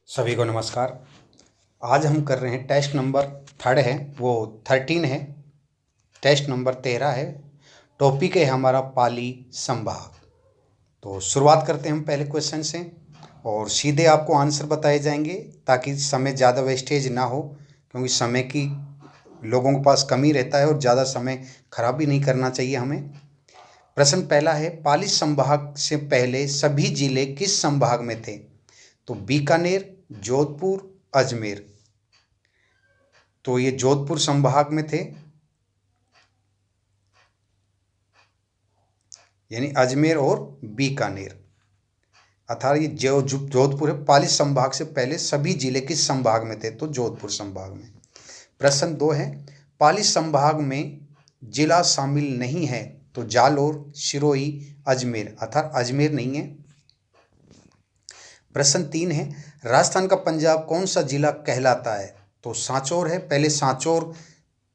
सभी को नमस्कार। आज हम कर रहे हैं टेस्ट नंबर 3 है, वो 13 है। टेस्ट नंबर 13 है। टॉपिक है हमारा पाली संभाग। तो शुरुआत करते हैं हम पहले क्वेश्चन से और सीधे आपको आंसर बताए जाएंगे ताकि समय ज़्यादा वेस्टेज ना हो, क्योंकि समय की लोगों के पास कमी रहता है और ज़्यादा समय खराब भी नहीं करना चाहिए हमें। प्रश्न पहला है, पाली संभाग से पहले सभी जिले किस संभाग में थे? तो बीकानेर, जोधपुर, अजमेर। तो ये जोधपुर संभाग में थे, यानी अजमेर और बीकानेर। अर्थात ये जोधपुर है। पाली संभाग से पहले सभी जिले किस संभाग में थे? तो जोधपुर संभाग में। प्रश्न 2 है, पाली संभाग में जिला शामिल नहीं है? तो जालोर, सिरोही, अजमेर। अर्थात अजमेर नहीं है। प्रश्न 3 है, राजस्थान का पंजाब कौन सा जिला कहलाता है? तो सांचौर है। पहले सांचौर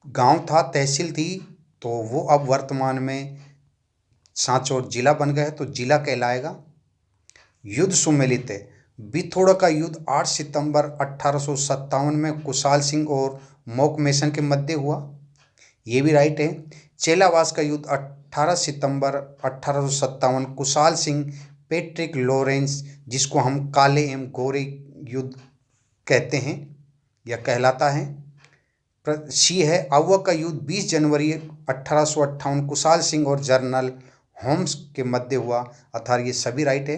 गांव था, तहसील थी, तो वो अब वर्तमान में सांचौर जिला बन गया है, तो जिला कहलाएगा। युद्ध सुमेलित है। बिथोड़ा का युद्ध 8 सितंबर 1857 में कुशाल सिंह और मोकमेसन के मध्य हुआ। ये भी राइट है। चेलावास का युद्ध 18 सितंबर 1857 कुशाल सिंह, पैट्रिक लॉरेंस, जिसको हम काले एवं गोरे युद्ध कहते हैं या कहलाता है। सी है, आउवा का युद्ध 20 जनवरी 1858 कुशाल सिंह और जनरल होम्स के मध्य हुआ। अर्थात ये सभी राइट है।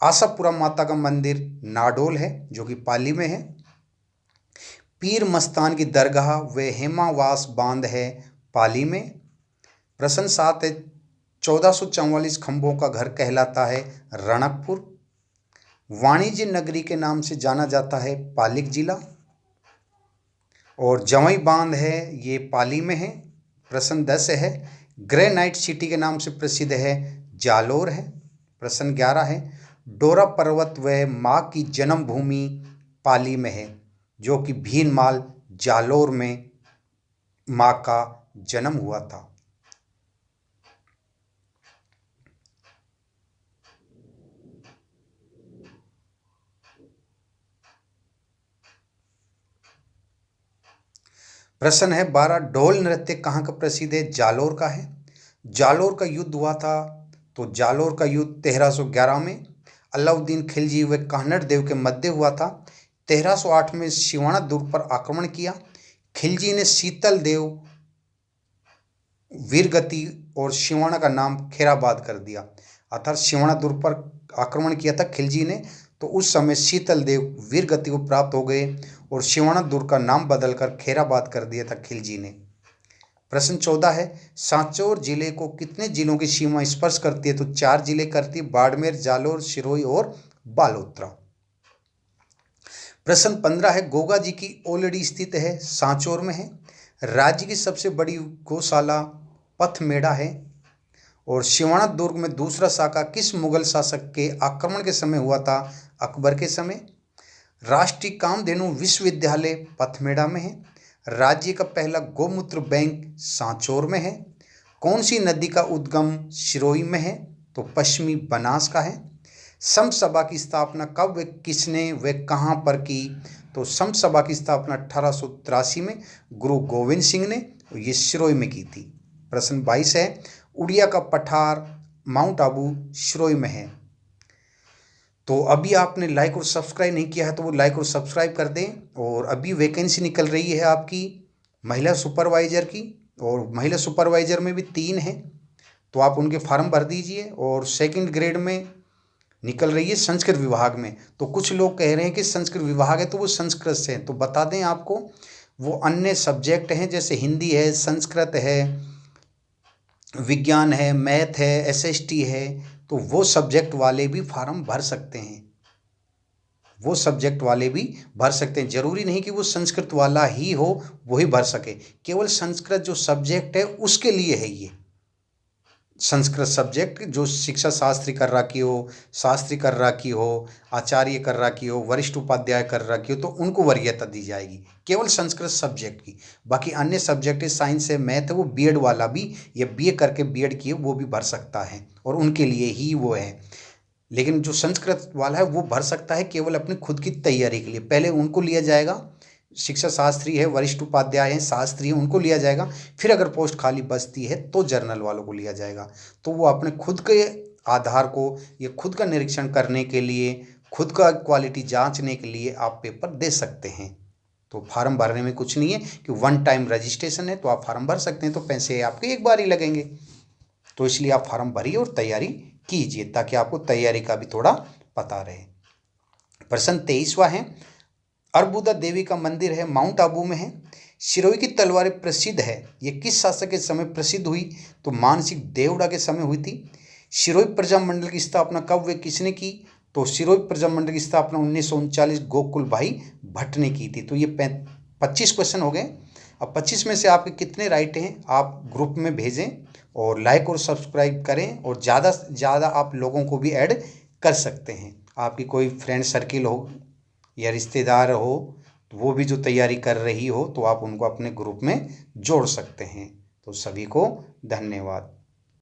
आशापुरा माता का मंदिर नाडोल है, जो कि पाली में है। पीर मस्तान की दरगाह व हेमावास बांध है, पाली में। प्रश्न 7 है, 1444 खंभों का घर कहलाता है, रणकपुर। वाणिज्य नगरी के नाम से जाना जाता है, पालिक जिला। और जवई बांध है, ये पाली में है। प्रश्न 10 है, ग्रेनाइट सिटी के नाम से प्रसिद्ध है, जालोर है। प्रश्न 11 है, डोरा पर्वत व माँ की जन्मभूमि पाली में है, जो कि भीनमाल जालोर में माँ का जन्म हुआ था। प्रश्न है 12, ढोल नृत्य कहाँ का प्रसिद्ध है? जालोर का है। जालोर का युद्ध हुआ था, तो जालोर का युद्ध 1311 में अलाउद्दीन खिलजी व कान्हड़ देव के मध्य हुआ था। 1308 में सिवाना दुर्ग पर आक्रमण किया। खिलजी ने शीतल देव, वीरगति और सिवाना का नाम खैराबाद कर दिया। अर्थात सिवाना दुर्ग पर आक्रमण किया था खिलजी ने, तो उस समय शीतल देव वीरगति को प्राप्त हो गए और सिवाना दुर्ग का नाम बदलकर खैराबाद कर दिया था खिलजी ने। प्रश्न 14 है, सांचौर जिले को कितने जिलों की सीमा स्पर्श करती है? तो 4 जिले करती है, बाड़मेर, जालोर, सिरोही और बालोतरा। प्रश्न 15 है, गोगा जी की ओलड़ी स्थित है, सांचौर में है। राज्य की सबसे बड़ी गौशाला पथमेड़ा है। और सिवाना दुर्ग में दूसरा साका किस मुगल शासक के आक्रमण के समय हुआ था? अकबर के समय। राष्ट्रीय कामधेनु विश्वविद्यालय पथमेड़ा में है। राज्य का पहला गौमूत्र बैंक सांचौर में है। कौन सी नदी का उद्गम सिरोही में है? तो पश्चिमी बनास का है। संत सभा की स्थापना कब व किसने व कहाँ पर की? तो संत सभा की स्थापना 1883 में गुरु गोविंद सिंह ने, ये सिरोही में की थी। प्रश्न 22 है, उड़िया का पठार माउंट आबू सिरोही में है। तो अभी आपने लाइक और सब्सक्राइब नहीं किया है तो वो लाइक और सब्सक्राइब कर दें। और अभी वैकेंसी निकल रही है आपकी महिला सुपरवाइज़र की, और महिला सुपरवाइज़र में भी 3 हैं, तो आप उनके फार्म भर दीजिए। और सेकंड ग्रेड में निकल रही है संस्कृत विभाग में। तो कुछ लोग कह रहे हैं कि संस्कृत विभाग है तो वो संस्कृत से हैं, तो बता दें आपको वो अन्य सब्जेक्ट हैं, जैसे हिंदी है, संस्कृत है, विज्ञान है, मैथ है, एसएसटी है, तो वो सब्जेक्ट वाले भी फार्म भर सकते हैं। वो सब्जेक्ट वाले भी भर सकते हैं, जरूरी नहीं कि वो संस्कृत वाला ही हो वही भर सके। केवल संस्कृत जो सब्जेक्ट है उसके लिए है ये संस्कृत सब्जेक्ट। जो शिक्षा शास्त्री कर रखी हो, शास्त्री कर रखी हो, आचार्य कर रखी हो, वरिष्ठ उपाध्याय कर रखी हो, तो उनको वरीयता दी जाएगी केवल संस्कृत सब्जेक्ट की। बाकी अन्य सब्जेक्ट है, साइंस है, मैथ है, वो बीएड वाला भी या बीए करके बीएड किए वो भी भर सकता है, और उनके लिए ही वो है। लेकिन जो संस्कृत वाला है वो भर सकता है केवल अपनी खुद की तैयारी के लिए। पहले उनको लिया जाएगा, शिक्षा शास्त्री है, वरिष्ठ उपाध्याय हैं, शास्त्री हैं, उनको लिया जाएगा। फिर अगर पोस्ट खाली बचती है तो जर्नल वालों को लिया जाएगा। तो वो अपने खुद के आधार को, ये खुद का निरीक्षण करने के लिए, खुद का क्वालिटी जांचने के लिए आप पेपर दे सकते हैं। तो फार्म भरने में कुछ नहीं है कि वन टाइम रजिस्ट्रेशन है तो आप फार्म भर सकते हैं, तो पैसे आपके एक बार ही लगेंगे। तो इसलिए आप फार्म भरिए और तैयारी कीजिए ताकि आपको तैयारी का भी थोड़ा पता रहे। प्रश्न 23वां है, अर्बुदा देवी का मंदिर है, माउंट आबू में है। सिरोही की तलवारें प्रसिद्ध है, ये किस शासक के समय प्रसिद्ध हुई? तो मानसिंह देवड़ा के समय हुई थी। सिरोही प्रजामंडल की स्थापना कब व किसने की? तो सिरोही प्रजामंडल की स्थापना 1939 गोकुल भाई भट्ट ने की थी। तो ये 25 क्वेश्चन हो गए। अब 25 में से आपके कितने राइट हैं आप ग्रुप में भेजें और लाइक और सब्सक्राइब करें, और ज़्यादा से ज़्यादा आप लोगों को भी ऐड कर सकते हैं। आपकी कोई फ्रेंड सर्किल हो या रिश्तेदार हो, तो वो भी जो तैयारी कर रही हो, तो आप उनको अपने ग्रुप में जोड़ सकते हैं। तो सभी को धन्यवाद।